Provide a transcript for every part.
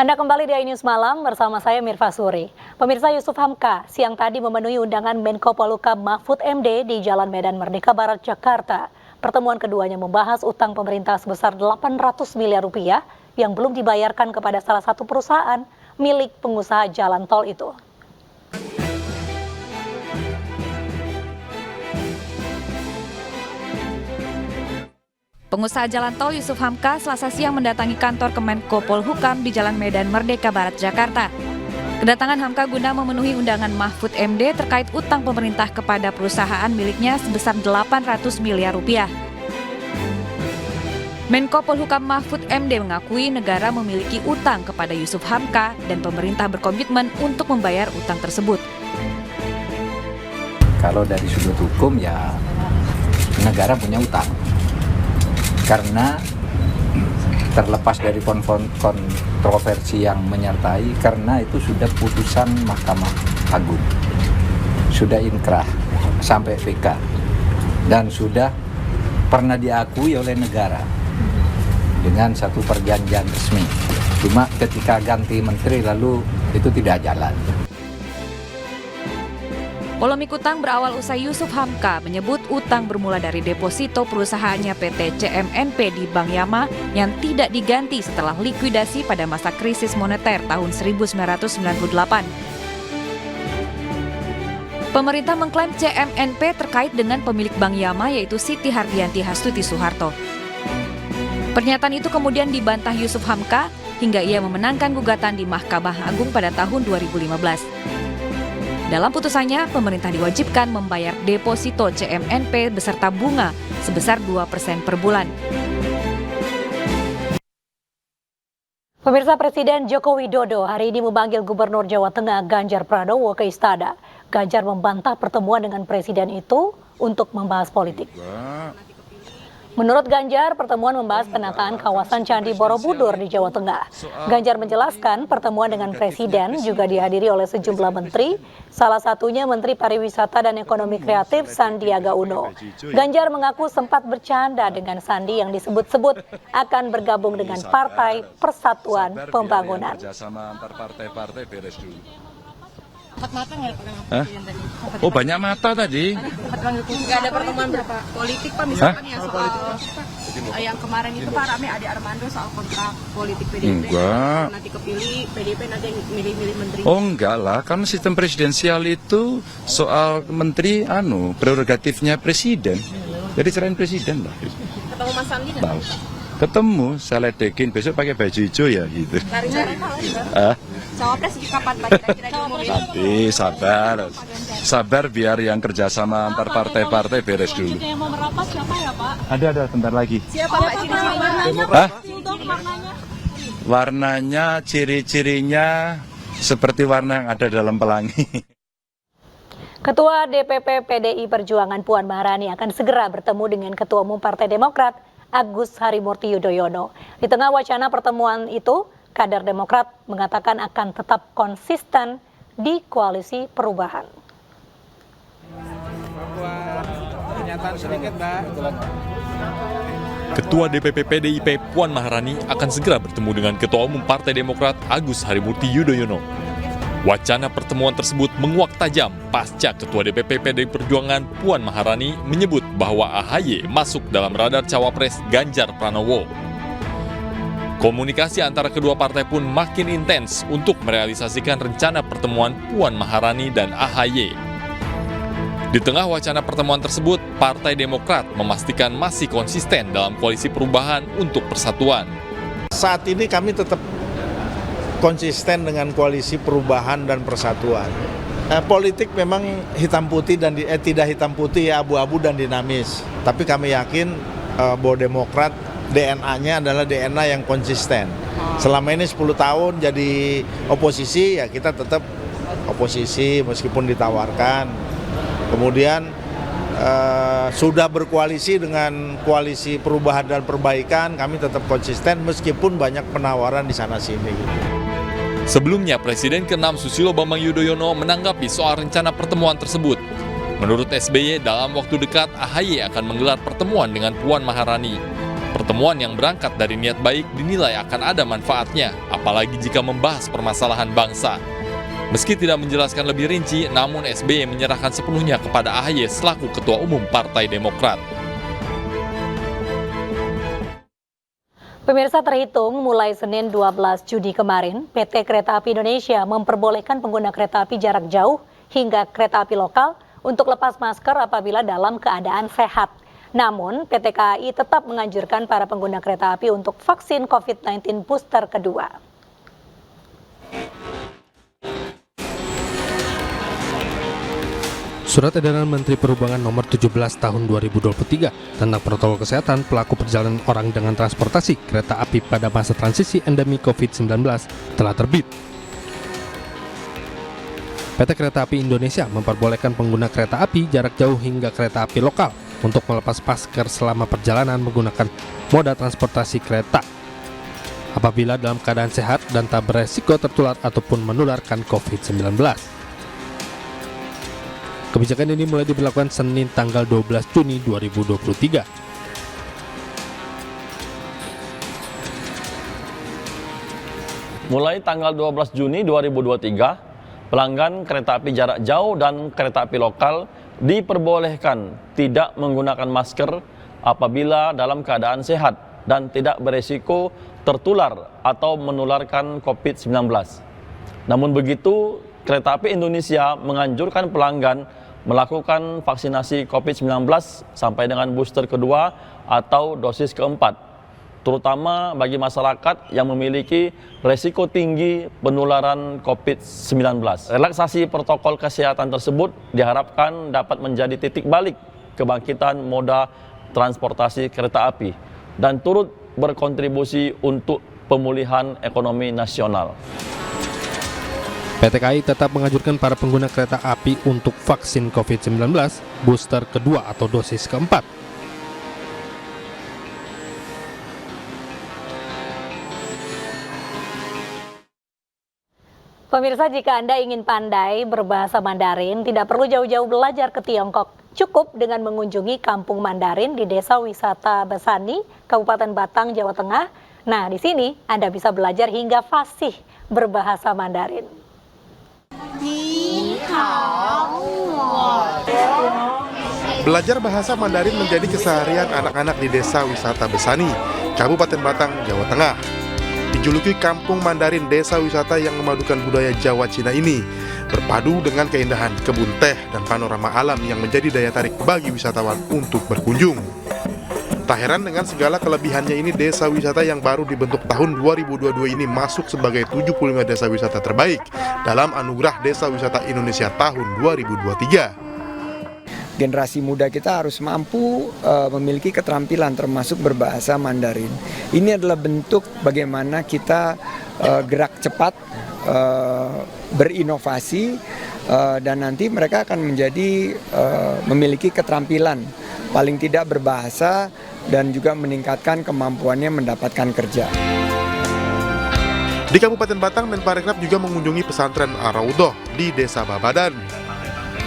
Anda kembali di iNews Malam bersama saya Mirva Suri. Pemirsa, Yusuf Hamka siang tadi memenuhi undangan Menko Polhukam Mahfud MD di Jalan Medan Merdeka Barat, Jakarta. Pertemuan keduanya membahas utang pemerintah sebesar 800 miliar rupiah yang belum dibayarkan kepada salah satu perusahaan milik pengusaha jalan tol itu. Pengusaha jalan tol Yusuf Hamka Selasa siang mendatangi kantor Kemenko Polhukam di Jalan Medan Merdeka Barat, Jakarta. Kedatangan Hamka guna memenuhi undangan Mahfud MD terkait utang pemerintah kepada perusahaan miliknya sebesar 800 miliar rupiah. Menko Polhukam Mahfud MD mengakui negara memiliki utang kepada Yusuf Hamka dan pemerintah berkomitmen untuk membayar utang tersebut. Kalau dari sudut hukum ya negara punya utang. Karena terlepas dari kontroversi yang menyertai, karena itu sudah putusan Mahkamah Agung, sudah inkrah sampai VK, dan sudah pernah diakui oleh negara dengan satu perjanjian resmi. Cuma ketika ganti menteri lalu itu tidak jalan. Polemik utang berawal usai Yusuf Hamka menyebut utang bermula dari deposito perusahaannya PT CMNP di Bank Yama yang tidak diganti setelah likuidasi pada masa krisis moneter tahun 1998. Pemerintah mengklaim CMNP terkait dengan pemilik Bank Yama yaitu Siti Hardianti Hastuti Soeharto. Pernyataan itu kemudian dibantah Yusuf Hamka hingga ia memenangkan gugatan di Mahkamah Agung pada tahun 2015. Dalam putusannya, pemerintah diwajibkan membayar deposito CMNP beserta bunga sebesar 2% per bulan. Pemirsa, Presiden Joko Widodo hari ini memanggil Gubernur Jawa Tengah Ganjar Pranowo ke Istana. Ganjar membantah pertemuan dengan Presiden itu untuk membahas politik. Menurut Ganjar, pertemuan membahas penataan kawasan Candi Borobudur di Jawa Tengah. Ganjar menjelaskan pertemuan dengan Presiden juga dihadiri oleh sejumlah menteri, salah satunya Menteri Pariwisata dan Ekonomi Kreatif Sandiaga Uno. Ganjar mengaku sempat bercanda dengan Sandi yang disebut-sebut akan bergabung dengan Partai Persatuan Pembangunan. Mata nggak tadi? Oh, banyak mata tadi. Nggak ada pertemuan berapa politik Pak, misalkan ya soal yang kemarin itu Pak rame Ade Armando soal kontrak politik PDIP. Enggak. Nanti kepilih PDIP nanti yang milih-milih menteri. Oh enggak lah, karena sistem presidensial itu soal menteri prerogatifnya presiden. Jadi selain presiden lah. Ketemu Mas Sandi nggak? Ketemu, saya ledekin besok pakai baju hijau ya gitu. Cari-cari Cawapres kapan Pak kira-kira diumumin? Nanti sabar biar yang kerjasama antar partai-partai beres dulu. Yang mau merapat siapa ya Pak? Ada bentar lagi. Siapa Pak ciri-cirinya? Warnanya, ciri-cirinya seperti warna yang ada dalam pelangi. Ketua DPP PDI Perjuangan Puan Maharani akan segera bertemu dengan Ketua Umum Partai Demokrat Agus Harimurti Yudhoyono. Di tengah wacana pertemuan itu, kader Demokrat mengatakan akan tetap konsisten di koalisi perubahan. Ketua DPP PDIP Puan Maharani akan segera bertemu dengan Ketua Umum Partai Demokrat Agus Harimurti Yudhoyono. Wacana pertemuan tersebut menguak tajam pasca Ketua DPP PDI Perjuangan Puan Maharani menyebut bahwa AHY masuk dalam radar cawapres Ganjar Pranowo. Komunikasi antara kedua partai pun makin intens untuk merealisasikan rencana pertemuan Puan Maharani dan AHY. Di tengah wacana pertemuan tersebut, Partai Demokrat memastikan masih konsisten dalam koalisi perubahan untuk persatuan. Saat ini kami tetap konsisten dengan koalisi perubahan dan persatuan. Politik memang hitam putih dan tidak hitam putih, ya abu-abu dan dinamis. Tapi kami yakin bahwa Demokrat DNA-nya adalah DNA yang konsisten. Selama ini 10 tahun jadi oposisi, ya kita tetap oposisi meskipun ditawarkan. Kemudian sudah berkoalisi dengan koalisi perubahan dan perbaikan, kami tetap konsisten meskipun banyak penawaran di sana-sini. Sebelumnya, Presiden ke-6 Susilo Bambang Yudhoyono menanggapi soal rencana pertemuan tersebut. Menurut SBY, dalam waktu dekat AHY akan menggelar pertemuan dengan Puan Maharani. Pertemuan yang berangkat dari niat baik dinilai akan ada manfaatnya, apalagi jika membahas permasalahan bangsa. Meski tidak menjelaskan lebih rinci, namun SBY menyerahkan sepenuhnya kepada AHY selaku Ketua Umum Partai Demokrat. Pemirsa, terhitung mulai Senin 12 Juni kemarin, PT Kereta Api Indonesia memperbolehkan pengguna kereta api jarak jauh hingga kereta api lokal untuk lepas masker apabila dalam keadaan sehat. Namun, PT KAI tetap menganjurkan para pengguna kereta api untuk vaksin COVID-19 booster kedua. Surat edaran Menteri Perhubungan nomor 17 tahun 2023 tentang protokol kesehatan pelaku perjalanan orang dengan transportasi kereta api pada masa transisi endemi COVID-19 telah terbit. PT Kereta Api Indonesia memperbolehkan pengguna kereta api jarak jauh hingga kereta api lokal untuk melepas masker selama perjalanan menggunakan moda transportasi kereta apabila dalam keadaan sehat dan tak beresiko tertular ataupun menularkan COVID-19. Kebijakan ini mulai diberlakukan Senin tanggal 12 Juni 2023. Mulai tanggal 12 Juni 2023, pelanggan kereta api jarak jauh dan kereta api lokal diperbolehkan tidak menggunakan masker apabila dalam keadaan sehat dan tidak beresiko tertular atau menularkan COVID-19. Namun begitu, Kereta Api Indonesia menganjurkan pelanggan melakukan vaksinasi COVID-19 sampai dengan booster kedua atau dosis keempat, terutama bagi masyarakat yang memiliki resiko tinggi penularan COVID-19. Relaksasi protokol kesehatan tersebut diharapkan dapat menjadi titik balik kebangkitan moda transportasi kereta api dan turut berkontribusi untuk pemulihan ekonomi nasional. PT KAI tetap menganjurkan para pengguna kereta api untuk vaksin COVID-19 booster kedua atau dosis keempat. Pemirsa, jika Anda ingin pandai berbahasa Mandarin, tidak perlu jauh-jauh belajar ke Tiongkok. Cukup dengan mengunjungi Kampung Mandarin di Desa Wisata Besani, Kabupaten Batang, Jawa Tengah. Nah, di sini Anda bisa belajar hingga fasih berbahasa Mandarin. Belajar bahasa Mandarin menjadi keseharian anak-anak di Desa Wisata Besani, Kabupaten Batang, Jawa Tengah. Dijuluki Kampung Mandarin, desa wisata yang memadukan budaya Jawa Cina ini berpadu dengan keindahan kebun teh dan panorama alam yang menjadi daya tarik bagi wisatawan untuk berkunjung. Tak heran dengan segala kelebihannya ini, desa wisata yang baru dibentuk tahun 2022 ini masuk sebagai 75 desa wisata terbaik dalam Anugerah Desa Wisata Indonesia tahun 2023. Generasi muda kita harus mampu memiliki keterampilan termasuk berbahasa Mandarin. Ini adalah bentuk bagaimana kita gerak cepat, berinovasi, dan nanti mereka akan menjadi memiliki keterampilan paling tidak berbahasa dan juga meningkatkan kemampuannya mendapatkan kerja. Di Kabupaten Batang, Menparekraf juga mengunjungi pesantren Ar-Raudhah di Desa Babadan.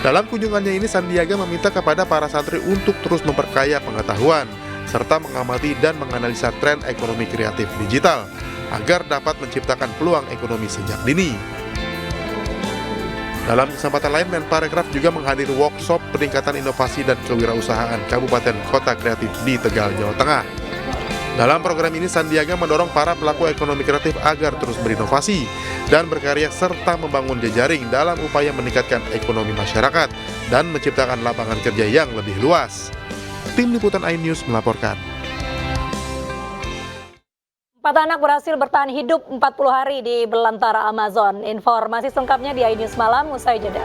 Dalam kunjungannya ini, Sandiaga meminta kepada para santri untuk terus memperkaya pengetahuan, serta mengamati dan menganalisa tren ekonomi kreatif digital, agar dapat menciptakan peluang ekonomi sejak dini. Dalam kesempatan lain, Menparekraf juga menghadiri workshop peningkatan inovasi dan kewirausahaan Kabupaten Kota Kreatif di Tegal, Jawa Tengah. Dalam program ini, Sandiaga mendorong para pelaku ekonomi kreatif agar terus berinovasi dan berkarya serta membangun jejaring dalam upaya meningkatkan ekonomi masyarakat dan menciptakan lapangan kerja yang lebih luas. Tim Liputan iNews melaporkan. 4 anak berhasil bertahan hidup 40 hari di belantara Amazon. Informasi selengkapnya di iNews Malam usai jeda.